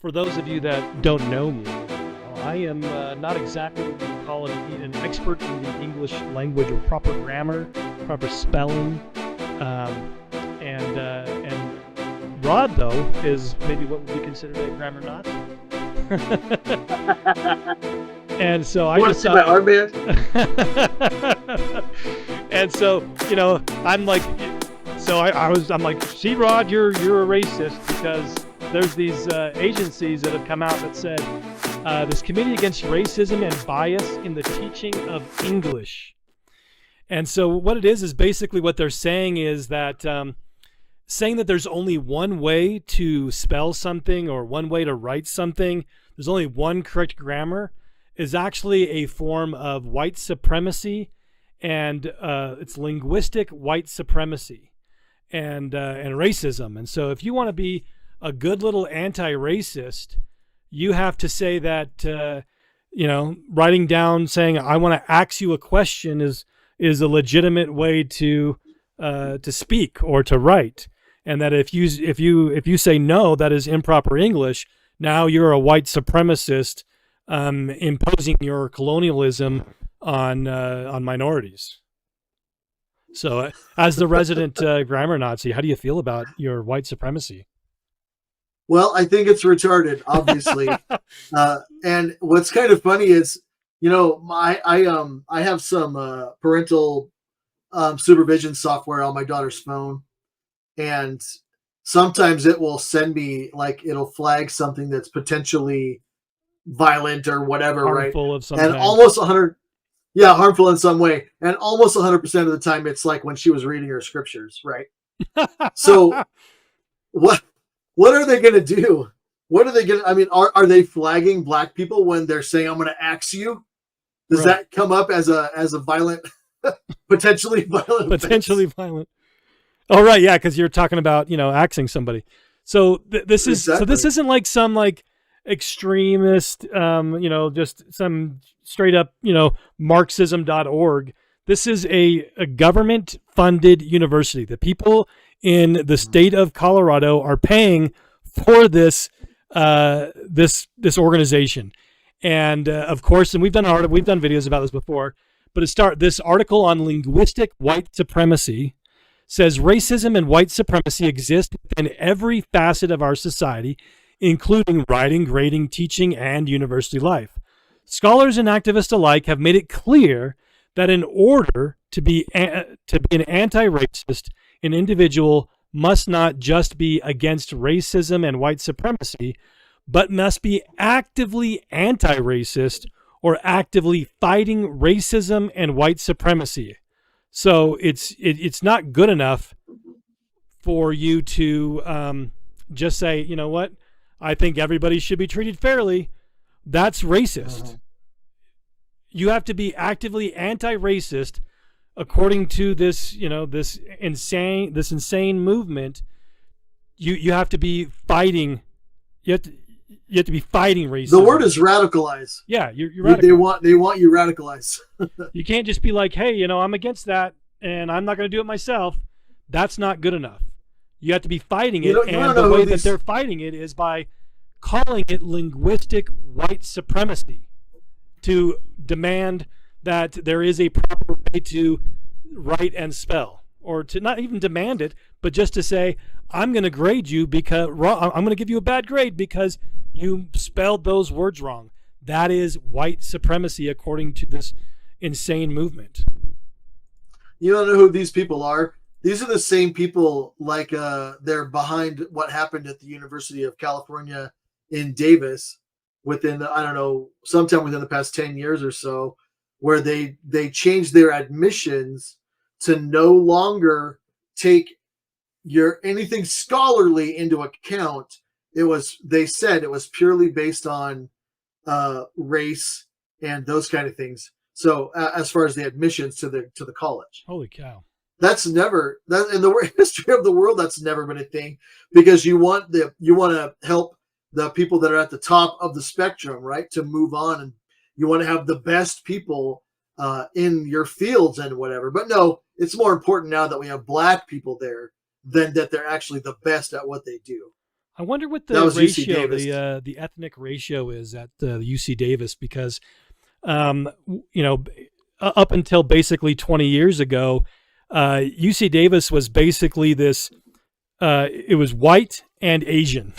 For those of you that don't know me, I am not exactly what you call an expert in the English language or proper grammar, proper spelling, and Rod though is maybe what would be considered a grammar Nazi. And so I want to just see my armband? And so, I'm like, I'm like, see, Rod, you're a racist because there's these agencies that have come out that said this Committee Against Racism and Bias in the Teaching of English. And so what it is basically what they're saying is that saying that there's only one way to spell something or one way to write something, there's only one correct grammar, is actually a form of white supremacy, and it's linguistic white supremacy and racism. And so if you want to be a good little anti-racist, you have to say that, writing down saying, I want to ask you a question is a legitimate way to speak or to write. And that if you say no, that is improper English, now you're a white supremacist imposing your colonialism on minorities. So as the resident grammar Nazi, how do you feel about your white supremacy? Well, I think it's retarded, obviously. And what's kind of funny is, I have some parental supervision software on my daughter's phone, and sometimes it will send me, like, it'll flag something that's potentially violent or whatever, harmful right? Of some and kind. Almost 100, yeah, harmful in some way, and almost 100% of the time, it's like when she was reading her scriptures, right? So what are they going to do? What are they going to, I mean, are they flagging black people when they're saying, I'm going to axe you? Does Right. that come up as a violent, potentially violent? Potentially violent. Oh, right. Yeah. Cause you're talking about, axing somebody. So this is, Exactly. so this isn't like some like extremist, just some straight up, Marxism.org. This is a government funded university. The people in the state of Colorado are paying for this this organization, and of course, and we've done videos about this before. But this article on linguistic white supremacy says racism and white supremacy exist within every facet of our society, including writing, grading, teaching, and university life. Scholars and activists alike have made it clear that in order to be an anti-racist, an individual must not just be against racism and white supremacy, but must be actively anti-racist or actively fighting racism and white supremacy. So it's not good enough for you to just say, you know what, I think everybody should be treated fairly. That's racist. Uh-huh. You have to be actively anti-racist according to this, this insane movement. You have to be fighting. You have to be fighting racism. The word is radicalize. Yeah, you're radicalized. They want you radicalized. You can't just be like, hey, I'm against that, and I'm not going to do it myself. That's not good enough. You have to be fighting it, and the way that they're fighting it is by calling it linguistic white supremacy, to demand that there is a proper way to write and spell, or to not even demand it, but just to say, I'm going to grade you because I'm going to give you a bad grade because you spelled those words wrong. That is white supremacy according to this insane movement. You don't know who these people are? These are the same people, like they're behind what happened at the University of California in Davis within, I don't know, sometime within the past 10 years or so, where they changed their admissions to no longer take anything scholarly into account. They said it was purely based on race and those kind of things. So as far as the admissions to the college. Holy cow. That's never, that in the history of the world, that's never been a thing, because you want to help the people that are at the top of the spectrum, right, to move on, and you want to have the best people in your fields and whatever. But no, it's more important now that we have black people there than that they're actually the best at what they do. I wonder what That the was UC ratio, Davis. the ethnic ratio is at UC Davis, because you know, up until basically 20 years ago, UC Davis was basically this. It was white and Asian.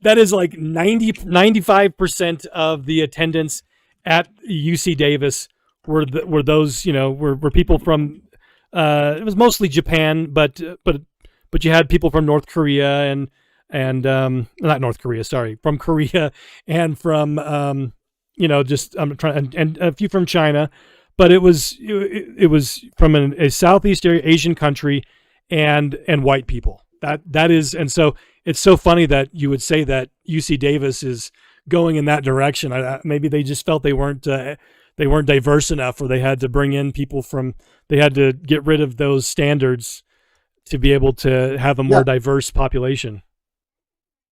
That is like 95% of the attendance at UC Davis were those, were people from. It was mostly Japan, but you had people from North Korea and not North Korea, sorry, from Korea, and from just I'm trying, and a few from China, but it was from a Southeast Asian country, and white people. That is, and so it's so funny that you would say that UC Davis is going in that direction. Maybe they just felt they weren't diverse enough, or they had to bring in people from. They had to get rid of those standards to be able to have a more diverse population.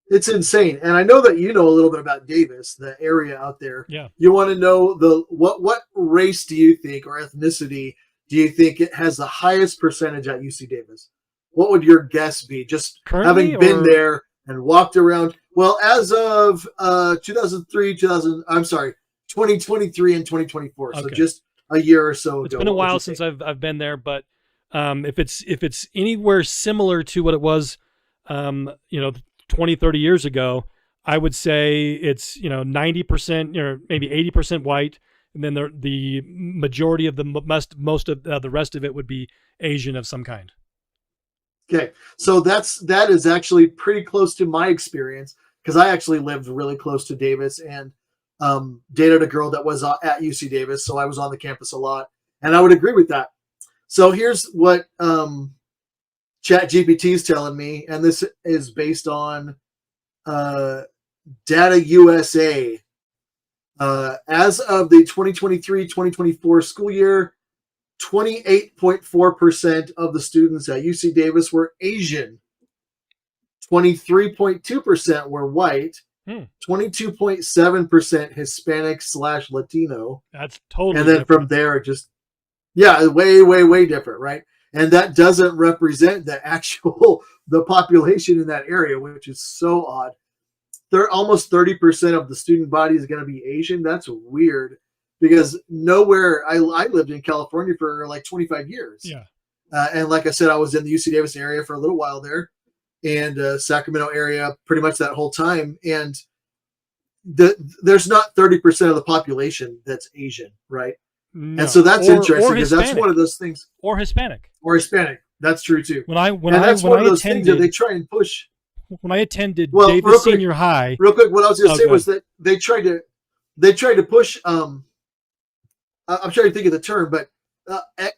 It's insane. And I know that you know a little bit about Davis, the area out there. Yeah. You want to know what race do you think, or ethnicity do you think it has the highest percentage at UC Davis? What would your guess be? Just Currently, having been there and walked around. Well, as of 2023 and 2024. Okay. So just a year or so ago. It's been a while since I've been there, but if it's anywhere similar to what it was, 20, 30 years ago, I would say it's 90%, or maybe 80% white, and then the majority of most of the rest of it would be Asian of some kind. Okay, so that is actually pretty close to my experience, because I actually lived really close to Davis and dated a girl that was at UC Davis, so I was on the campus a lot, and I would agree with that. So here's what ChatGPT is telling me, and this is based on Data USA. As of the 2023-2024 school year, 28.4% of the students at UC Davis were Asian. 23.2% were white. 22.7% Hispanic / Latino. That's totally. And then different. From there, way different, right? And that doesn't represent the population in that area, which is so odd. Almost 30% of the student body is going to be Asian. That's weird, because nowhere. I lived in California for like 25 years. Yeah. And like I said, I was in the UC Davis area for a little while there, and Sacramento area pretty much that whole time. And there's not 30% of the population that's Asian, right? No. And so that's interesting, because Hispanic. that's one of those things. Or Hispanic. That's true too. When I things that they try and push. When I attended Davis Senior High, real quick, what I was going to say was that they tried to push. I'm trying to think of the term, but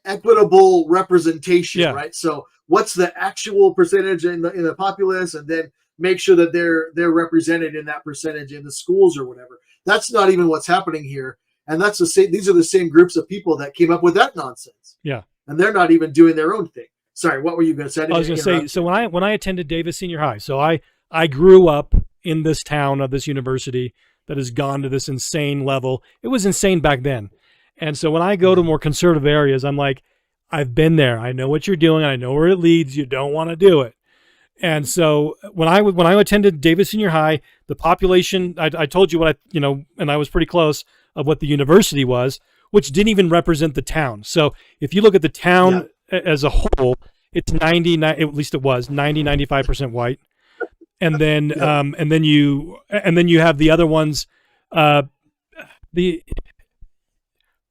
equitable representation, right? So what's the actual percentage in the populace, and then make sure that they're represented in that percentage in the schools or whatever. That's not even what's happening here. And that's these are the same groups of people that came up with that nonsense. Yeah. And they're not even doing their own thing. Sorry, what were you going to say? I was going to say, so when I attended Davis Senior High, so I grew up in this town of this university that has gone to this insane level. It was insane back then. And so when I go to more conservative areas, I'm like, I've been there. I know what you're doing. I know where it leads. You don't want to do it. And so when I attended Davis Senior High, the population, I told you what and I was pretty close of what the university was, which didn't even represent the town. So if you look at the town as a whole, it's 95% white. And then, and then you have the other ones, the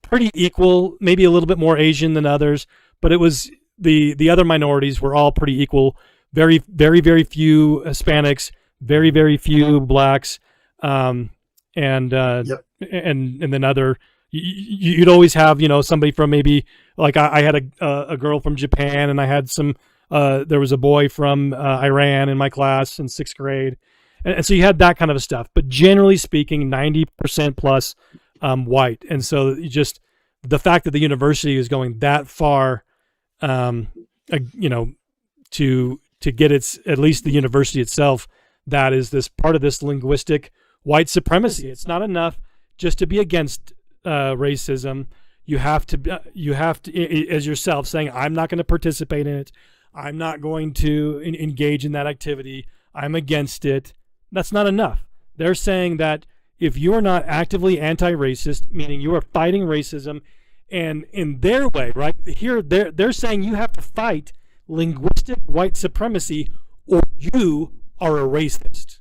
pretty equal, maybe a little bit more Asian than others, but it was the other minorities were all pretty equal. Very, very, very few Hispanics, very, very few blacks, and then other. You'd always have somebody from maybe like I had a girl from Japan, and I had some. There was a boy from Iran in my class in 6th grade, and so you had that kind of stuff. But generally speaking, 90% plus white, and so just the fact that the university is going that far, to get at least the university itself, that is this part of this linguistic white supremacy. It's not enough just to be against racism. You have to, as yourself saying, I'm not going to participate in it. I'm not going to engage in that activity. I'm against it. That's not enough. They're saying that if you are not actively anti-racist, meaning you are fighting racism, and in their way, right here, they're saying you have to fight linguistic white supremacy, or you are a racist.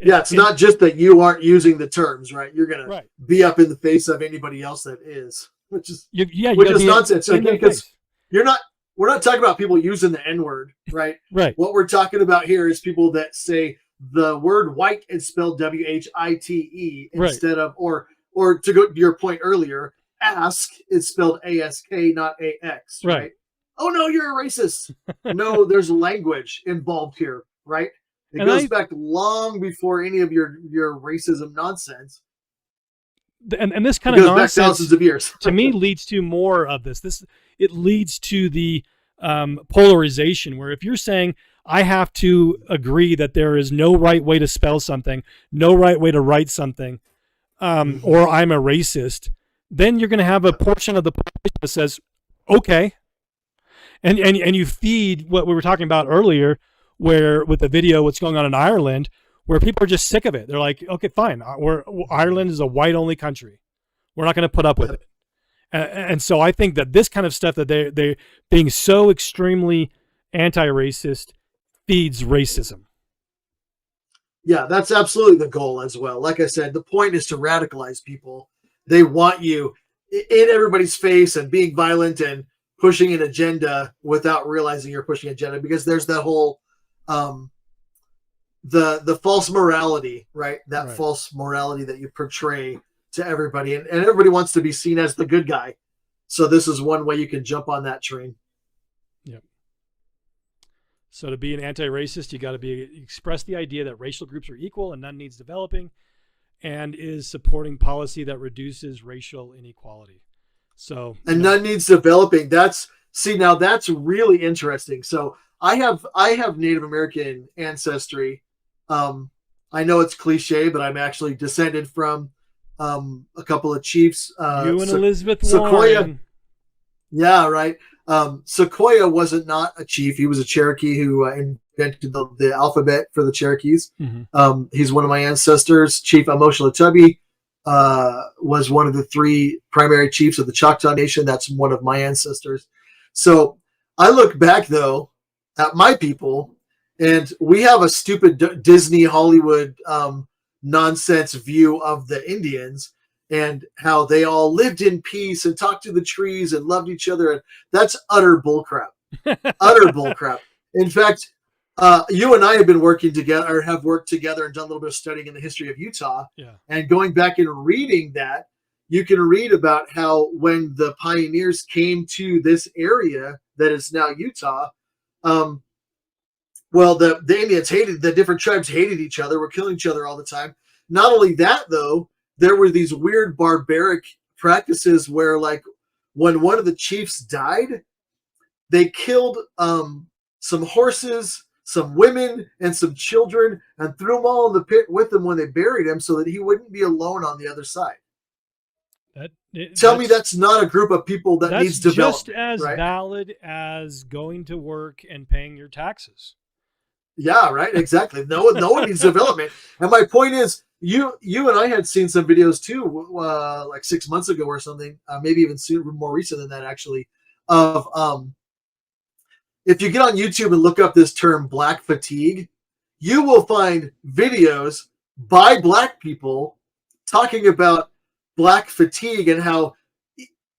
Yeah, it's not just that you aren't using the terms, right? You're gonna right. be up in the face of anybody else that is, which is nonsense. Again, because we're not talking about people using the N-word, right? Right. What we're talking about here is people that say the word white is spelled W-H-I-T-E instead of, or to go to your point earlier, ask is spelled A-S-K, not A-X, right? Oh no, you're a racist. No, there's language involved here, right? It goes back long before any of your racism nonsense. And this kind of nonsense, back thousands of years, to me, leads to more of this. It leads to the polarization, where if you're saying I have to agree that there is no right way to spell something, no right way to write something, or I'm a racist, then you're going to have a portion of the population that says, okay, and you feed what we were talking about earlier, where with the video, what's going on in Ireland, where people are just sick of it. They're like, okay, fine. Ireland is a white-only country. We're not going to put up with it. And so I think that this kind of stuff that they're being so extremely anti-racist feeds racism. Yeah, that's absolutely the goal as well. Like I said, the point is to radicalize people. They want you in everybody's face and being violent and pushing an agenda without realizing you're pushing an agenda, because there's that whole the false morality, right? That false morality that you portray to everybody, and everybody wants to be seen as the good guy. So this is one way you can jump on that train. Yep. So to be an anti-racist, you got to express the idea that racial groups are equal and none needs developing, and is supporting policy that reduces racial inequality. So none needs developing. That's really interesting. So I have Native American ancestry. I know it's cliche, but I'm actually descended from a couple of chiefs. You and Elizabeth Sequoia. Warren. Yeah, right. Sequoia wasn't not a chief. He was a Cherokee who invented the alphabet for the Cherokees. Mm-hmm. He's one of my ancestors. Chief Amoshalatabi was one of the 3 primary chiefs of the Choctaw Nation. That's one of my ancestors. So I look back, though, at my people, and we have a stupid Disney Hollywood nonsense view of the Indians and how they all lived in peace and talked to the trees and loved each other. And that's utter bullcrap. Utter bullcrap. In fact, you and I have been working together, or have worked together and done a little bit of studying in the history of Utah. Yeah. And going back and reading that, you can read about how when the pioneers came to this area that is now Utah, well, the Indians the different tribes hated each other, were killing each other all the time. Not only that, though, there were these weird barbaric practices where, like, when one of the chiefs died, they killed some horses, some women, and some children, and threw them all in the pit with them when they buried him, so that he wouldn't be alone on the other side. Tell me that's not a group of people that needs development. That's just as valid as going to work and paying your taxes. Yeah, right. Exactly. No one needs development. And my point is, you and I had seen some videos too, like 6 months ago or something, maybe even more recent than that, actually, of if you get on YouTube and look up this term black fatigue, you will find videos by black people talking about black fatigue and how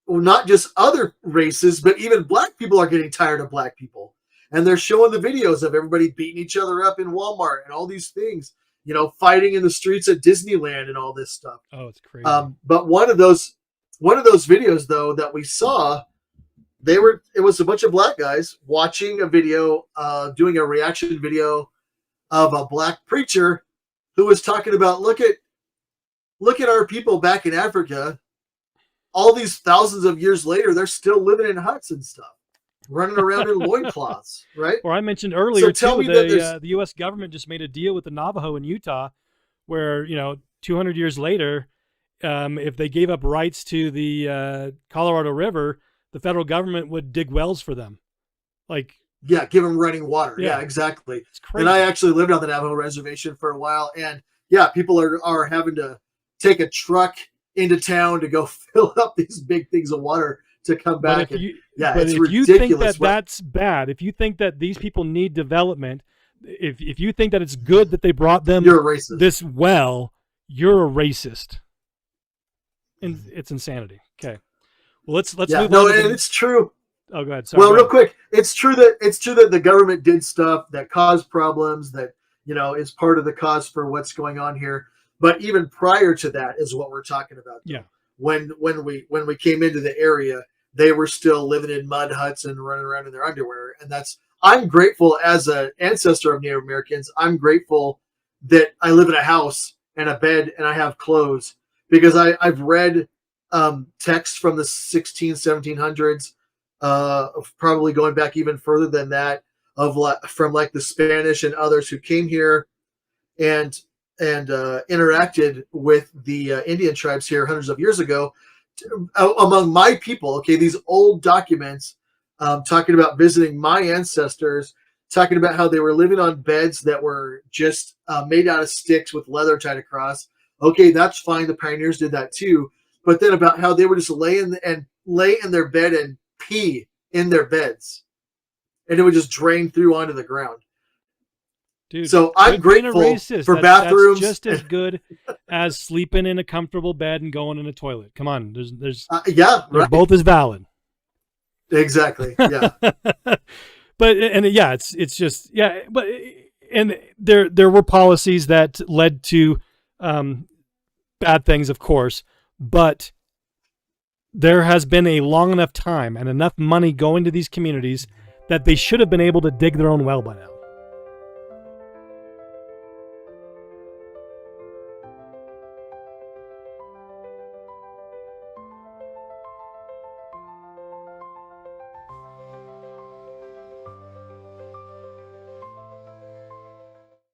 not just other races, but even black people are getting tired of black people. And they're showing the videos of everybody beating each other up in Walmart and all these things, fighting in the streets at Disneyland and all this stuff. Oh, it's crazy. But one of those videos, though, that we saw, it was a bunch of black guys watching a video, doing a reaction video of a black preacher who was talking about, look at our people back in Africa. All these thousands of years later, they're still living in huts and stuff, running around in loincloths, right? Or I mentioned earlier, the U.S. government just made a deal with the Navajo in Utah where, 200 years later, if they gave up rights to the Colorado River, the federal government would dig wells for them. Like, Yeah, give them running water. Yeah. Yeah, exactly. It's crazy. And I actually lived on the Navajo reservation for a while, and yeah, people are having to take a truck into town to go fill up these big things of water to come But back. And yeah, but it's if you think ridiculous. that that's bad, if you think that these people need development, if you think that it's good that they brought them You're a racist. this well, you're a racist. And it's insanity. Okay. Well, let's Yeah, move no, on. and it's true. Oh, go ahead. Sorry. Well, go real ahead. quick, it's true that the government did stuff that caused problems that is part of the cause for what's going on here. But even prior to that is what we're talking about. Yeah. When we came into the area, they were still living in mud huts and running around in their underwear, and I'm grateful as an ancestor of Native Americans. I'm grateful that I live in a house and a bed and I have clothes because I've read texts from the 1700s, probably going back even further than that, from like the Spanish and others who came here and interacted with the Indian tribes here hundreds of years ago. Among my people, okay, these old documents talking about visiting my ancestors, talking about how they were living on beds that were just made out of sticks with leather tied across. Okay, that's fine. The pioneers did that too. But then about how they would just lay in their bed and pee in their beds, and it would just drain through onto the ground. Dude, so I'm grateful for bathrooms. That's just as good as sleeping in a comfortable bed and going in a toilet. Come on, there's yeah, they're right. both as valid. Exactly. Yeah. But it's just yeah. But and there were policies that led to bad things, of course, but there has been a long enough time and enough money going to these communities that they should have been able to dig their own well by now.